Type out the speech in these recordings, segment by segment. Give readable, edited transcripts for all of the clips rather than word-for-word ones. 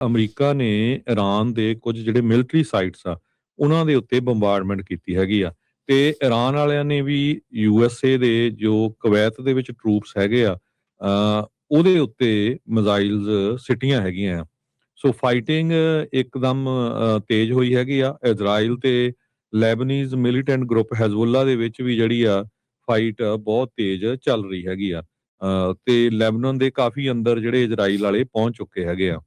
America ਨੇ Iran ਦੇ ਕੁਝ ਜਿਹੜੇ ਮਿਲਟਰੀ ਸਾਈਟਸ ਆ ਉਹਨਾਂ ਦੇ ਉੱਤੇ ਬੰਬਾਰਡਮੈਂਟ ਕੀਤੀ ਹੈਗੀ ਆ। ਤੇ ਈਰਾਨ ਵਾਲਿਆਂ ਨੇ ਵੀ USA ਦੇ ਜੋ ਕੁਵੈਤ ਦੇ ਵਿੱਚ ਟਰੂਪਸ ਹੈਗੇ ਆ ਉਹਦੇ ਉੱਤੇ ਮਿਜ਼ਾਈਲਸ ਸਿੱਟੀਆਂ ਹੈਗੀਆਂ ਆ। ਸੋ ਫਾਈਟਿੰਗ ਇੱਕਦਮ ਤੇਜ਼ ਹੋਈ ਹੈਗੀ ਆ। ਇਜ਼ਰਾਈਲ ਤੇ ਲੈਬਨੀਜ਼ ਮਿਲੀਟੈਂਟ ਗਰੁੱਪ ਹੈਜ਼ਬੁੱਲਾ ਦੇ ਵਿੱਚ ਵੀ ਜਿਹੜੀ ਆ ਫਾਈਟ ਬਹੁਤ ਤੇਜ਼ ਚੱਲ ਰਹੀ ਹੈਗੀ ਆ। ਤੇ ਲੈਬਨਾਨ ਦੇ ਕਾਫੀ ਅੰਦਰ ਜਿਹੜੇ ਇਜ਼ਰਾਈਲ ਵਾਲੇ ਪਹੁੰਚ ਚੁੱਕੇ ਹੈਗੇ ਆ।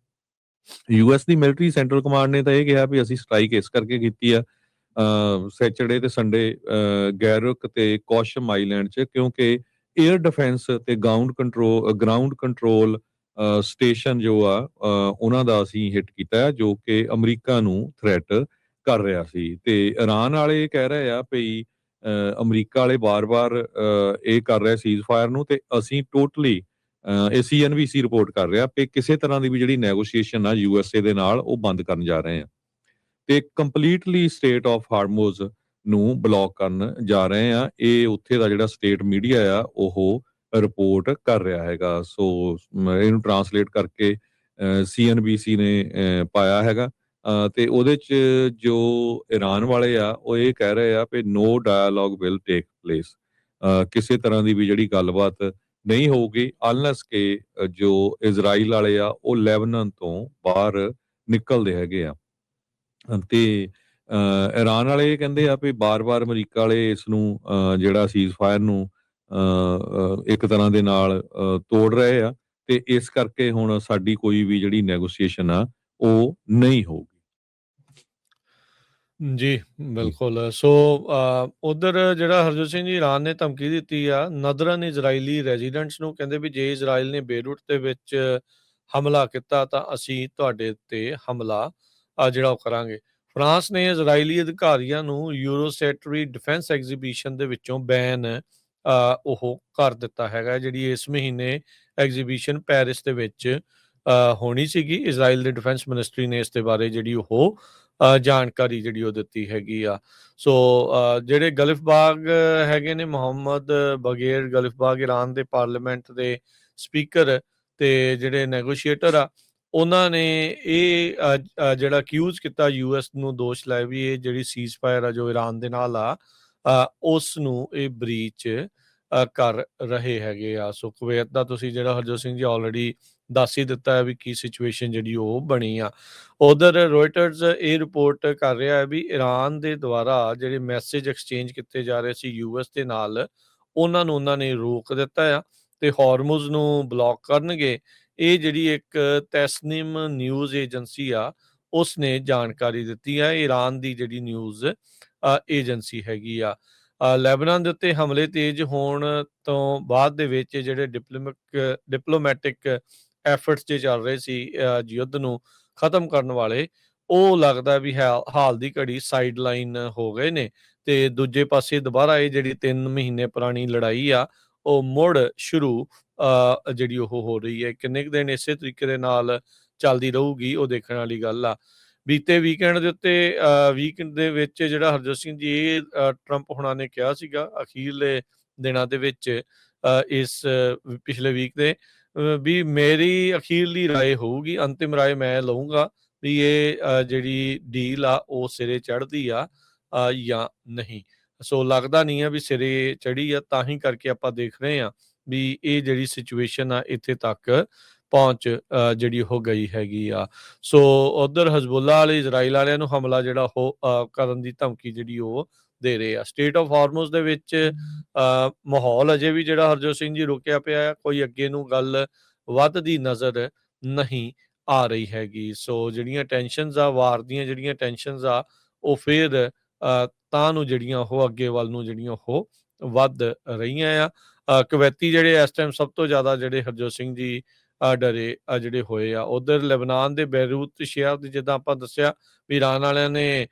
US ਦੀ ਮਿਲਟਰੀ ਸੈਂਟਰਲ ਕਮਾਂਡ ਨੇ ਤਾਂ ਇਹ ਕਿਹਾ ਵੀ ਅਸੀਂ ਸਟ੍ਰਾਈਕ ਇਸ ਕਰਕੇ ਕੀਤੀ ਆ ਸੈਚਰਡੇ ਤੇ ਸੰਡੇ ਗੈਰੁਕ ਤੇ ਕੌਸ਼ਮ ਆਈਲੈਂਡ 'ਚ, ਕਿਉਂਕਿ 에ਅਰ ਡਿਫੈਂਸ ਤੇ ਗਰਾਊਂਡ ਕੰਟਰੋਲ ਸਟੇਸ਼ਨ ਜੋ ਆ ਉਹਨਾਂ ਦਾ ਅਸੀਂ ਹਿੱਟ ਕੀਤਾ ਜੋ ਕਿ ਅਮਰੀਕਾ ਨੂੰ ਥ੍ਰੈਟ ਕਰ ਰਿਹਾ ਸੀ। ਤੇ ਈਰਾਨ ਵਾਲੇ ਕਹਿ ਰਹੇ ਆ ਵੀ ਅਮਰੀਕਾ ਵਾਲੇ ਬਾਰ-ਬਾਰ ਇਹ ਕਰ ਰਿਹਾ ਸੀਜ਼ ਫਾਇਰ ਨੂੰ, ਤੇ ਅਸੀਂ ਟੋਟਲੀ ਇਹ CNBC ਰਿਪੋਰਟ ਕਰ ਰਿਹਾ ਕਿ ਕਿਸੇ ਤਰ੍ਹਾਂ ਦੀ ਵੀ ਜਿਹੜੀ ਨੈਗੋਸ਼ੀਏਸ਼ਨ ਆ USA ਦੇ ਨਾਲ ਉਹ ਬੰਦ ਕਰਨ ਜਾ ਰਹੇ ਆ ਤੇ ਕੰਪਲੀਟਲੀ ਸਟੇਟ ਆਫ ਹਾਰਮੋਜ਼ ਨੂੰ ਬਲੌਕ ਕਰਨ ਜਾ ਰਹੇ ਆ। ਇਹ ਉੱਥੇ ਦਾ ਜਿਹੜਾ ਸਟੇਟ ਮੀਡੀਆ ਆ ਉਹ ਰਿਪੋਰਟ ਕਰ ਰਿਹਾ ਹੈਗਾ। ਸੋ ਇਹਨੂੰ ਟਰਾਂਸਲੇਟ ਕਰਕੇ CNBC ਨੇ ਪਾਇਆ ਹੈਗਾ ਤੇ ਉਹਦੇ 'ਚ ਜੋ ਈਰਾਨ ਵਾਲੇ ਆ ਉਹ ਇਹ ਕਹਿ ਰਹੇ ਆ ਵੀ ਨੋ ਡਾਇਲੋਗ ਵਿਲ ਟੇਕ ਪਲੇਸ, ਕਿਸੇ ਤਰ੍ਹਾਂ ਦੀ ਵੀ ਜਿਹੜੀ ਗੱਲਬਾਤ ਨਹੀਂ ਹੋਊਗੀ ਅਨਲੈਸ ਕਿ ਜੋ ਇਜ਼ਰਾਈਲ ਵਾਲੇ ਆ ਉਹ ਲੈਬਨਾਨ ਤੋਂ ਬਾਹਰ ਨਿਕਲਦੇ ਹੈਗੇ ਆ। ਤੇ ਈਰਾਨ ਵਾਲੇ ਇਹ ਕਹਿੰਦੇ ਆ ਵੀ ਬਾਰ-ਬਾਰ ਅਮਰੀਕਾ ਵਾਲੇ ਇਸ ਨੂੰ ਜਿਹੜਾ ਸੀਜ਼ ਫਾਇਰ ਨੂੰ ਇੱਕ ਤਰ੍ਹਾਂ ਦੇ ਨਾਲ ਤੋੜ ਰਹੇ ਆ ਤੇ ਇਸ ਕਰਕੇ ਹੁਣ ਸਾਡੀ ਕੋਈ ਵੀ ਜਿਹੜੀ ਨੈਗੋਸ਼ੀਏਸ਼ਨ ਆ ਉਹ ਨਹੀਂ ਹੋਊਗੀ। ਜੀ ਬਿਲਕੁਲ। ਸੋ ਉਧਰ ਜਿਹੜਾ ਹਰਜੋਤ ਸਿੰਘ ਜੀ ਈਰਾਨ ਨੇ ਧਮਕੀ ਦਿੱਤੀ ਆ ਨਦਰਨ ਇਜ਼ਰਾਈਲੀ ਰੈਜ਼ੀਡੈਂਟਸ ਨੂੰ, ਕਹਿੰਦੇ ਵੀ ਜੇ ਇਜ਼ਰਾਈਲ ਨੇ ਬੇਰੁੱਟ ਦੇ ਵਿੱਚ ਹਮਲਾ ਕੀਤਾ ਤਾਂ ਅਸੀਂ ਤੁਹਾਡੇ ਉੱਤੇ ਹਮਲਾ ਜਿਹੜਾ ਉਹ ਕਰਾਂਗੇ। ਫਰਾਂਸ ਨੇ ਇਜ਼ਰਾਈਲੀ ਅਧਿਕਾਰੀਆਂ ਨੂੰ ਯੂਰੋਸੈਟਰੀ ਡਿਫੈਂਸ ਐਗਜ਼ੀਬਿਸ਼ਨ ਦੇ ਵਿੱਚੋਂ ਬੈਨ ਉਹ ਕਰ ਦਿੱਤਾ ਹੈਗਾ। ਜਿਹੜੀ ਇਸ ਮਹੀਨੇ ਐਗਜ਼ੀਬਿਸ਼ਨ ਪੈਰਿਸ ਦੇ ਵਿੱਚ ਹੋਣੀ ਸੀਗੀ, ਇਜ਼ਰਾਈਲ ਦੇ ਡਿਫੈਂਸ ਮਿਨਿਸਟਰੀ ਨੇ ਇਸ ਦੇ ਬਾਰੇ ਜਿਹੜੀ ਉਹ ਜਾਣਕਾਰੀ ਜਿਹੜੀ ਉਹ ਦਿੱਤੀ ਹੈਗੀ ਆ। ਸੋ ਜਿਹੜੇ ਗਲਿਫਬਾਗ ਹੈਗੇ ਨੇ, ਮੁਹੰਮਦ ਬਗੇਰ ਗਲਿਫਬਾਗ ਈਰਾਨ ਦੇ ਪਾਰਲੀਮੈਂਟ ਦੇ ਸਪੀਕਰ ਤੇ ਜਿਹੜੇ ਨੈਗੋਸ਼ੀਏਟਰ ਆ, ਉਹਨਾਂ ਨੇ ਇਹ ਜਿਹੜਾ ਅਕਿਊਜ਼ ਕੀਤਾ US ਨੂੰ, ਦੋਸ਼ ਲਾਇਆ ਵੀ ਇਹ ਜਿਹੜੀ ਸੀਜ਼ ਫਾਇਰ ਆ ਜੋ ਈਰਾਨ ਦੇ ਨਾਲ ਆ ਉਸ ਨੂੰ ਇਹ ਬਰੀਚ ਕਰ ਰਹੇ ਹੈਗੇ ਆ। ਸੋ ਕੁਵੈਤ ਦਾ ਤੁਸੀਂ ਜਿਹੜਾ ਹਰਜੋਤ ਸਿੰਘ ਜੀ ਆਲਰੇਡੀ ਦੱਸ ਹੀ ਦਿੱਤਾ ਹੈ ਵੀ ਕੀ ਸਿਚੁਏਸ਼ਨ ਜਿਹੜੀ ਉਹ ਬਣੀ ਆ। ਉਧਰ ਰੋਇਟਰਸ ਇਹ ਰਿਪੋਰਟ ਕਰ ਰਿਹਾ ਹੈ ਵੀ ਈਰਾਨ ਦੇ ਦੁਆਰਾ ਜਿਹੜੇ ਮੈਸੇਜ ਐਕਸਚੇਂਜ ਕੀਤੇ ਜਾ ਰਹੇ ਸੀ US ਦੇ ਨਾਲ, ਉਹਨਾਂ ਨੇ ਰੋਕ ਦਿੱਤਾ ਆ ਤੇ ਹਾਰਮੁਜ਼ ਨੂੰ ਬਲੌਕ ਕਰਨਗੇ। ਇਹ ਜਿਹੜੀ ਇੱਕ ਤੈਸਨੀਮ ਨਿਊਜ਼ ਏਜੰਸੀ ਆ ਉਸ ਨੇ ਜਾਣਕਾਰੀ ਦਿੱਤੀ ਹੈ। ਈਰਾਨ ਦੀ ਜਿਹੜੀ ਨਿਊਜ਼ ਏਜੰਸੀ ਹੈਗੀ ਆ। ਲੈਬਨਾਨ ਦੇ ਉੱਤੇ ਹਮਲੇ ਤੇਜ਼ ਹੋਣ ਤੋਂ ਬਾਅਦ ਦੇ ਵਿੱਚ ਜਿਹੜੇ ਡਿਪਲੋਮੈਟਿਕ ਐਫਰਟਸ ਜੇ ਚੱਲ ਰਹੇ ਸੀ ਯੁੱਧ ਨੂੰ ਖਤਮ ਕਰਨ ਵਾਲੇ, ਉਹ ਲੱਗਦਾ ਵੀ ਹਾਲ ਦੀ ਘੜੀ ਸਾਈਡ ਲਾਈਨ ਹੋ ਗਏ ਨੇ ਤੇ ਦੂਜੇ ਪਾਸੇ ਦੁਬਾਰਾ ਇਹ ਜਿਹੜੀ 3 ਮਹੀਨੇ ਪੁਰਾਣੀ ਲੜਾਈ ਆ ਉਹ ਮੁੜ ਸ਼ੁਰੂ ਜਿਹੜੀ ਉਹ ਹੋ ਰਹੀ ਹੈ। ਕਿੰਨੇ ਕੁ ਦਿਨ ਇਸੇ ਤਰੀਕੇ ਦੇ ਨਾਲ ਚੱਲਦੀ ਰਹੂਗੀ ਉਹ ਦੇਖਣ ਵਾਲੀ ਗੱਲ ਆ। ਬੀਤੇ ਵੀਕਐਂਡ ਦੇ ਉੱਤੇ ਵੀਕਐਂਡ ਦੇ ਵਿੱਚ ਜਿਹੜਾ ਹਰਜੋਤ ਸਿੰਘ ਜੀ ਇਹ ਟਰੰਪ ਹੁਣਾਂ ਨੇ ਕਿਹਾ ਸੀਗਾ ਅਖੀਰਲੇ ਦਿਨਾਂ ਦੇ ਵਿੱਚ ਇਸ ਪਿਛਲੇ ਵੀਕ ਦੇ ਵੀ ਮੇਰੀ ਅਖੀਰਲੀ ਰਾਏ ਹੋਊਗੀ, ਅੰਤਿਮ ਰਾਏ ਮੈਂ ਲਊਂਗਾ ਵੀ ਇਹ ਜਿਹੜੀ ਡੀਲ ਆ ਉਹ ਸਿਰੇ ਚੜ੍ਹਦੀ ਆ ਜਾਂ ਨਹੀਂ। ਸੋ ਲੱਗਦਾ ਨਹੀਂ ਆ ਵੀ ਸਿਰੇ ਚੜ੍ਹੀ ਆ, ਤਾਂ ਹੀ ਕਰਕੇ ਆਪਾਂ ਦੇਖ ਰਹੇ ਹਾਂ ਵੀ ਇਹ ਜਿਹੜੀ ਸਿਚੁਏਸ਼ਨ ਆ ਇੱਥੇ ਤੱਕ ਪਹੁੰਚ ਜਿਹੜੀ ਹੋ ਗਈ ਹੈਗੀ ਆ। ਸੋ ਉਧਰ ਹਜ਼ਬੁੱਲਾ ਵਾਲੇ ਇਜ਼ਰਾਈਲ ਵਾਲਿਆਂ ਨੂੰ ਹਮਲਾ ਜਿਹੜਾ ਉਹ ਕਰਨ ਦੀ ਧਮਕੀ ਜਿਹੜੀ ਉਹ ਦੇ ਰਹੇ ਆ। ਸਟੇਟ ਆਫ ਹਾਰਮੋਜ਼ ਦੇ ਵਿੱਚ ਮਾਹੌਲ ਅਜੇ ਵੀ ਜਿਹੜਾ ਹਰਜੋਤ ਸਿੰਘ ਜੀ ਰੁਕਿਆ ਪਿਆ ਆ, ਕੋਈ ਅੱਗੇ ਨੂੰ ਗੱਲ ਵੱਧਦੀ ਨਜ਼ਰ ਨਹੀਂ ਆ ਰਹੀ ਹੈਗੀ। ਸੋ ਜਿਹੜੀਆਂ ਟੈਨਸ਼ਨਸ ਆ, ਵਾਰ ਦੀਆਂ ਜਿਹੜੀਆਂ ਟੈਨਸ਼ਨਸ ਆ ਉਹ ਫਿਰ ਤਾਂ ਨੂੰ ਜਿਹੜੀਆਂ ਉਹ ਅੱਗੇ ਵੱਲ ਨੂੰ ਜਿਹੜੀਆਂ ਉਹ ਵੱਧ ਰਹੀਆਂ ਆ। ਕੁਵੈਤੀ ਜਿਹੜੇ ਇਸ ਟਾਈਮ ਸਭ ਤੋਂ ਜ਼ਿਆਦਾ ਜਿਹੜੇ ਹਰਜੋਤ ਸਿੰਘ ਜੀ ਡਰੇ ਜਿਹੜੇ ਹੋਏ ਆ। ਉਧਰ ਲੈਬਨਾਨ ਦੇ ਬੈਰੂਤ ਸ਼ਹਿਰ ਦੀ ਜਿੱਦਾਂ ਆਪਾਂ ਦੱਸਿਆ ਵੀ ਈਰਾਨ ਵਾਲਿਆਂ ਨੇ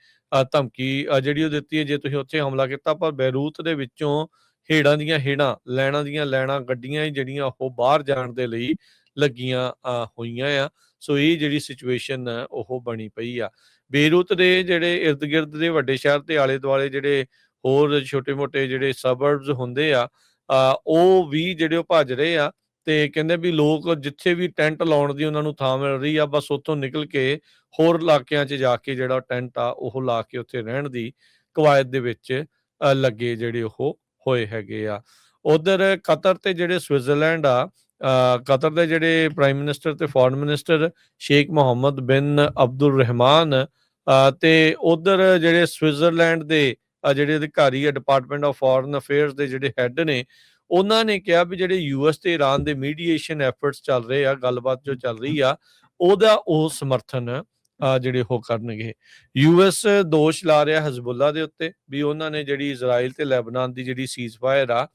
ਧਮਕੀ ਜਿਹੜੀ ਉਹ ਦਿੱਤੀ ਹੈ ਜੇ ਤੁਸੀਂ ਉੱਥੇ ਹਮਲਾ ਕੀਤਾ, ਪਰ ਬੈਰੂਤ ਦੇ ਵਿੱਚੋਂ ਹੇੜਾਂ ਦੀਆਂ ਹੇੜਾਂ, ਲੈਣਾਂ ਦੀਆਂ ਲੈਣਾਂ ਗੱਡੀਆਂ ਹੀ ਜਿਹੜੀਆਂ ਉਹ ਬਾਹਰ ਜਾਣ ਦੇ ਲਈ ਲੱਗੀਆਂ ਹੋਈਆਂ ਆ। ਸੋ ਇਹ ਜਿਹੜੀ ਸਿਚੁਏਸ਼ਨ ਉਹ ਬਣੀ ਪਈ ਆ। ਬੇਰੂਤ ਦੇ ਜਿਹੜੇ ਇਰਦ ਗਿਰਦ ਦੇ ਵੱਡੇ ਸ਼ਹਿਰ ਦੇ ਆਲੇ ਦੁਆਲੇ ਜਿਹੜੇ ਹੋਰ ਛੋਟੇ ਮੋਟੇ ਜਿਹੜੇ ਸਬਰਬਸ ਹੁੰਦੇ ਆ ਉਹ ਵੀ ਜਿਹੜੇ ਉਹ ਭੱਜ ਰਹੇ ਆ ਤੇ ਕਹਿੰਦੇ ਵੀ ਲੋਕ ਜਿੱਥੇ ਵੀ ਟੈਂਟ ਲਾਉਣ ਦੀ ਉਹਨਾਂ ਨੂੰ ਥਾਂ ਮਿਲ ਰਹੀ ਆ, ਬਸ ਉੱਥੋਂ ਨਿਕਲ ਕੇ ਹੋਰ ਇਲਾਕਿਆਂ 'ਚ ਜਾ ਕੇ ਜਿਹੜਾ ਟੈਂਟ ਆ ਉਹ ਲਾ ਕੇ ਉੱਥੇ ਰਹਿਣ ਦੀ ਕਵਾਇਦ ਦੇ ਵਿੱਚ ਲੱਗੇ ਜਿਹੜੇ ਉਹ ਹੋਏ ਹੈਗੇ ਆ। ਉਧਰ ਕਤਰ ਤੇ ਜਿਹੜੇ ਸਵਿਟਜ਼ਰਲੈਂਡ ਆ, ਕਤਰ ਦੇ ਜਿਹੜੇ ਪ੍ਰਾਈਮ ਮਿਨਿਸਟਰ ਤੇ ਫੋਰਨ ਮਿਨਿਸਟਰ ਸ਼ੇਖ ਮੁਹੰਮਦ ਬਿਨ ਅਬਦੁਲ ਰਹਿਮਾਨ, ਤੇ ਉਧਰ ਜਿਹੜੇ ਸਵਿਟਜ਼ਰਲੈਂਡ ਦੇ ਜਿਹੜੇ ਅਧਿਕਾਰੀ ਆ ਡਿਪਾਰਟਮੈਂਟ ਆਫ ਫੋਰਨ ਅਫੇਅਰਸ ਦੇ ਜਿਹੜੇ ਹੈੱਡ ਨੇ, ਉਹਨਾਂ ਨੇ ਕਿਹਾ ਵੀ ਜਿਹੜੇ ਯੂਐਸ ਤੇ ਇਰਾਨ ਦੇ ਮੀਡੀਏਸ਼ਨ ਐਫਰਟਸ ਚੱਲ ਰਹੇ ਆ, ਗੱਲਬਾਤ ਜੋ ਚੱਲ ਰਹੀ ਆ, ਉਹਦਾ ਉਹ ਸਮਰਥਨ ਜਿਹੜੇ ਉਹ ਕਰਨਗੇ। ਯੂਐਸ ਦੋਸ਼ ਲਾ ਰਿਹਾ ਹਿਜ਼ਬੁੱਲਾ ਦੇ ਉੱਤੇ ਵੀ ਉਹਨਾਂ ਨੇ ਜਿਹੜੀ ਇਜ਼ਰਾਈਲ ਤੇ ਲੈਬਨਾਨ ਦੀ ਜਿਹੜੀ ਸੀਜ਼ਫਾਇਰ ਆ,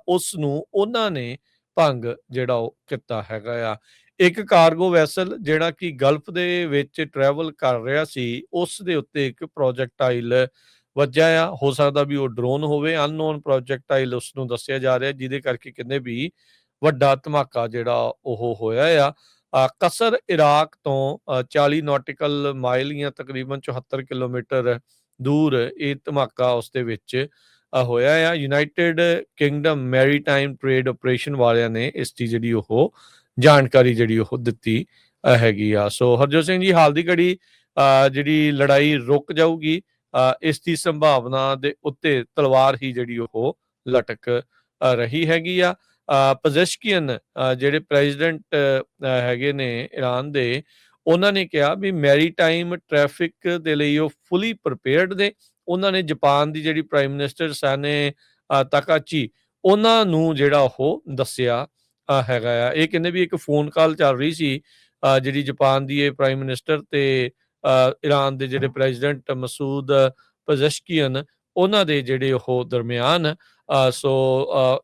ਉਸ ਨੂੰ ਉਹਨਾਂ ਨੇ ਭੰਗ ਜਿਹੜਾ ਉਹ ਕੀਤਾ ਹੈਗਾ ਆ। ਇੱਕ ਕਾਰਗੋ ਵੈਸਲ ਜਿਹੜਾ ਕਿ ਗਲਫ ਦੇ ਵਿੱਚ ਟਰੈਵਲ ਕਰ ਰਿਹਾ ਸੀ, ਉਸ ਦੇ ਉੱਤੇ ਇੱਕ ਪ੍ਰੋਜੈਕਟਾਈਲ ਵੱਜਿਆ ਆ। ਹੋ ਸਕਦਾ ਵੀ ਉਹ ਡਰੋਨ ਹੋਵੇ, ਅਨਨੋਨ ਪ੍ਰੋਜੈਕਟਾਈਲ ਉਸ ਨੂੰ ਦੱਸਿਆ ਜਾ ਰਿਹਾ, ਜਿਹਦੇ ਕਰਕੇ ਕਹਿੰਦੇ ਵੀ ਵੱਡਾ ਧਮਾਕਾ ਜਿਹੜਾ ਉਹ ਹੋਇਆ ਆ। ਕਸਰ ਇਰਾਕ ਤੋਂ 40 ਨੌਟਿਕਲ ਮਾਈਲ ਜਾਂ ਤਕਰੀਬਨ 74 ਕਿਲੋਮੀਟਰ ਦੂਰ ਇਹ ਧਮਾਕਾ ਉਸ ਦੇ ਵਿੱਚ ਹੋਇਆ ਆ। United Kingdom maritime trade operation ਵਾਲਿਆਂ ਨੇ ਇਸ ਦੀ ਜਿਹੜੀ ਉਹ ਜਾਣਕਾਰੀ ਜਿਹੜੀ ਉਹ ਦਿੱਤੀ ਹੈਗੀ ਆ। ਸੋ ਹਰਜੋਤ ਸਿੰਘ ਜੀ, ਹਾਲ ਦੀ ਘੜੀ ਜਿਹੜੀ ਲੜਾਈ ਰੁਕ ਜਾਊਗੀ, ਇਸ ਦੀ ਸੰਭਾਵਨਾ ਦੇ ਉੱਤੇ ਤਲਵਾਰ ਹੀ ਜਿਹੜੀ ਉਹ ਲਟਕ ਰਹੀ ਹੈਗੀ ਆ। ਪਜ਼ੈਸ਼ਕੀਅਨ ਜਿਹੜੇ ਪ੍ਰੈਜ਼ੀਡੈਂਟ ਹੈਗੇ ਨੇ ਇਰਾਨ ਦੇ, ਉਹਨਾਂ ਨੇ ਕਿਹਾ ਵੀ ਮੈਰੀਟਾਈਮ ਟ੍ਰੈਫਿਕ ਦੇ ਲਈ ਉਹ ਫੁੱਲੀ ਪ੍ਰੀਪੇਅਰਡ ਨੇ। ਉਹਨਾਂ ਨੇ ਜਾਪਾਨ ਦੀ ਜਿਹੜੀ ਪ੍ਰਾਈਮ ਮਿਨਿਸਟਰ ਸਾਨੇ ਤਾਕਾਚੀ, ਉਹਨਾਂ ਨੂੰ ਜਿਹੜਾ ਉਹ ਦੱਸਿਆ ਹੈਗਾ ਆ। ਇਹ ਕਹਿੰਦੇ ਵੀ ਇੱਕ ਫੋਨ ਕਾਲ ਚੱਲ ਰਹੀ ਸੀ ਜਿਹੜੀ ਜਾਪਾਨ ਦੀ ਇਹ ਪ੍ਰਾਈਮ ਮਿਨਿਸਟਰ ਤੇ ਇਰਾਨ ਦੇ ਜਿਹੜੇ ਪ੍ਰੈਜ਼ੀਡੈਂਟ ਮਸੂਦ ਪਜ਼ੈਸ਼ਕੀਅਨ, ਉਹਨਾਂ ਦੇ ਜਿਹੜੇ ਉਹ ਦਰਮਿਆਨ। ਸੋ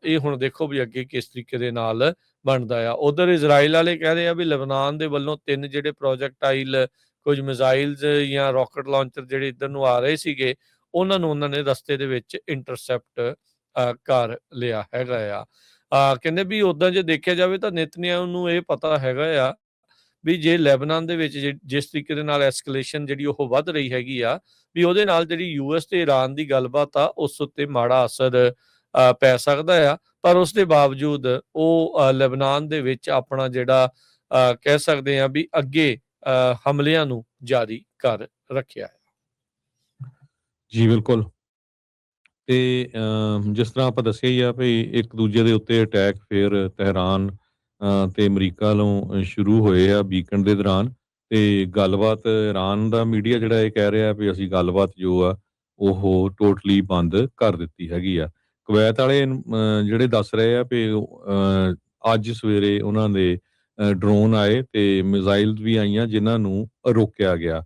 ਇਹ ਹੁਣ ਦੇਖੋ ਵੀ ਅੱਗੇ ਕਿਸ ਤਰੀਕੇ ਦੇ ਨਾਲ ਬਣਦਾ ਆ। ਉਧਰ ਇਜ਼ਰਾਈਲ ਵਾਲੇ ਕਹਿ ਰਹੇ ਆ ਵੀ ਲਬਨਾਨ ਦੇ ਵੱਲੋਂ 3 ਜਿਹੜੇ ਪ੍ਰੋਜੈਕਟਾਈਲ, ਕੁਝ ਮਿਜ਼ਾਈਲਸ ਜਾਂ ਰਾਕਟ ਲਾਂਚਰ ਜਿਹੜੇ ਇੱਧਰ ਨੂੰ ਆ ਰਹੇ ਸੀਗੇ, ਉਹਨਾਂ ਨੂੰ ਉਹਨਾਂ ਨੇ ਰਸਤੇ ਦੇ ਵਿੱਚ ਇੰਟਰਸੈਪਟ ਕਰ ਲਿਆ ਹੈਗਾ ਆ। ਕਹਿੰਦੇ ਵੀ ਉੱਦਾਂ ਜੇ ਦੇਖਿਆ ਜਾਵੇ ਤਾਂ ਨੇਤਨਿਆਹੂ ਨੂੰ ਇਹ ਪਤਾ ਹੈਗਾ ਆ ਵੀ ਜੇ ਲੈਬਨਾਨ ਦੇ ਵਿੱਚ ਜਿਸ ਤਰੀਕੇ ਦੇ ਨਾਲ ਐਸਕੇਲੇਸ਼ਨ ਜਿਹੜੀ ਉਹ ਵੱਧ ਰਹੀ ਹੈਗੀ ਆ, ਵੀ ਉਹਦੇ ਨਾਲ ਜਿਹੜੀ ਯੂਐਸ ਤੇ ਇਰਾਨ ਦੀ ਗੱਲਬਾਤ ਆ ਉਸ ਉੱਤੇ ਮਾੜਾ ਅਸਰ ਪੈ ਸਕਦਾ ਆ। ਪਰ ਉਸ ਦੇ ਬਾਵਜੂਦ ਉਹ ਲੈਬਨਾਨ ਦੇ ਵਿੱਚ ਆਪਣਾ ਜਿਹੜਾ ਕਹਿ ਸਕਦੇ ਆ ਵੀ ਅੱਗੇ ਹਮਲਿਆਂ ਨੂੰ ਜਾਰੀ ਕਰ ਰੱਖਿਆ ਹੈ। ਜੀ ਬਿਲਕੁਲ। ਤੇ ਜਿਸ ਤਰ੍ਹਾਂ ਆਪਾਂ ਦੱਸਿਆ ਹੀ ਆ ਵੀ ਇੱਕ ਦੂਜੇ ਦੇ ਉੱਤੇ ਅਟੈਕ ਫਿਰ ਤਹਿਰਾਨ ਤੇ ਅਮਰੀਕਾ ਵੱਲੋਂ ਸ਼ੁਰੂ ਹੋਏ ਆ ਵੀਕਐਂਡ ਦੇ ਦੌਰਾਨ। ਤੇ ਗੱਲਬਾਤ ਇਰਾਨ ਦਾ ਮੀਡੀਆ ਜਿਹੜਾ ਇਹ ਕਹਿ ਰਿਹਾ ਵੀ ਅਸੀਂ ਗੱਲਬਾਤ ਜੋ ਆ ਉਹ ਟੋਟਲੀ ਬੰਦ ਕਰ ਦਿੱਤੀ ਹੈਗੀ ਆ। ਕੁਵੈਤ ਵਾਲੇ ਜਿਹੜੇ ਦੱਸ ਰਹੇ ਆ ਵੀ ਅੱਜ ਸਵੇਰੇ ਉਹਨਾਂ ਦੇ ਡਰੋਨ ਆਏ ਤੇ ਮਿਜ਼ਾਈਲ ਵੀ ਆਈਆਂ ਜਿਨ੍ਹਾਂ ਨੂੰ ਰੋਕਿਆ ਗਿਆ।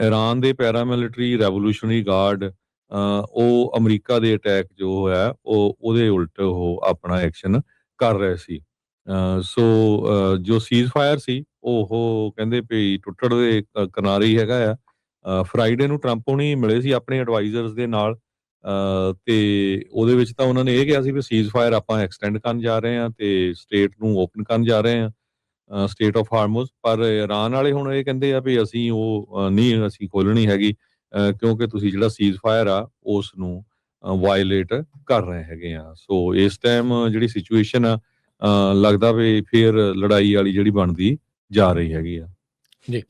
ਇਰਾਨ ਦੇ ਪੈਰਾਮਿਲਟਰੀ ਰੈਵੋਲੂਸ਼ਨਰੀ ਗਾਰਡ ਉਹ ਅਮਰੀਕਾ ਦੇ ਅਟੈਕ ਜੋ ਹੈ ਉਹਦੇ ਉਲਟ ਉਹ ਆਪਣਾ ਐਕਸ਼ਨ ਕਰ ਰਹੇ ਸੀ। ਸੋ ਜੋ ਸੀਜ਼ਫਾਇਰ ਸੀ ਉਹ ਕਹਿੰਦੇ ਵੀ ਟੁੱਟਣ ਦੇ ਕਿਨਾਰੇ ਹੀ ਹੈਗਾ ਆ। ਫਰਾਈਡੇ ਨੂੰ ਟਰੰਪ ਹੁਣੀ ਮਿਲੇ ਸੀ ਆਪਣੇ ਐਡਵਾਈਜ਼ਰਸ ਦੇ ਨਾਲ, ਤੇ ਉਹਦੇ ਵਿੱਚ ਤਾਂ ਉਹਨਾਂ ਨੇ ਇਹ ਕਿਹਾ ਸੀ ਵੀ ਸੀਜ਼ਫਾਇਰ ਆਪਾਂ ਐਕਸਟੈਂਡ ਕਰਨ ਜਾ ਰਹੇ ਹਾਂ ਤੇ ਸਟੇਟ ਨੂੰ ਓਪਨ ਕਰਨ ਜਾ ਰਹੇ ਹਾਂ, ਸਟੇਟ ਆਫ ਹਾਰਮੋਜ਼। ਪਰ ਇਰਾਨ ਵਾਲੇ ਹੁਣ ਇਹ ਕਹਿੰਦੇ ਆ ਵੀ ਅਸੀਂ ਉਹ ਨਹੀਂ ਅਸੀਂ ਖੋਲਣੀ ਹੈਗੀ, ਕਿਉਂਕਿ ਤੁਸੀਂ ਜਿਹੜਾ ਸੀਜ਼ਫਾਇਰ ਆ ਉਸ ਨੂੰ ਵਾਇਲੇਟ ਕਰ ਰਹੇ ਹੈਗੇ ਆ। ਸੋ ਇਸ ਟਾਈਮ ਜਿਹੜੀ ਸਿਚੁਏਸ਼ਨ ਆ ਲੱਗਦਾ ਵੀ ਫਿਰ ਲੜਾਈ ਵਾਲੀ ਜਿਹੜੀ ਬਣਦੀ ਜਾ ਰਹੀ ਹੈਗੀ ਆ। ਜੀ।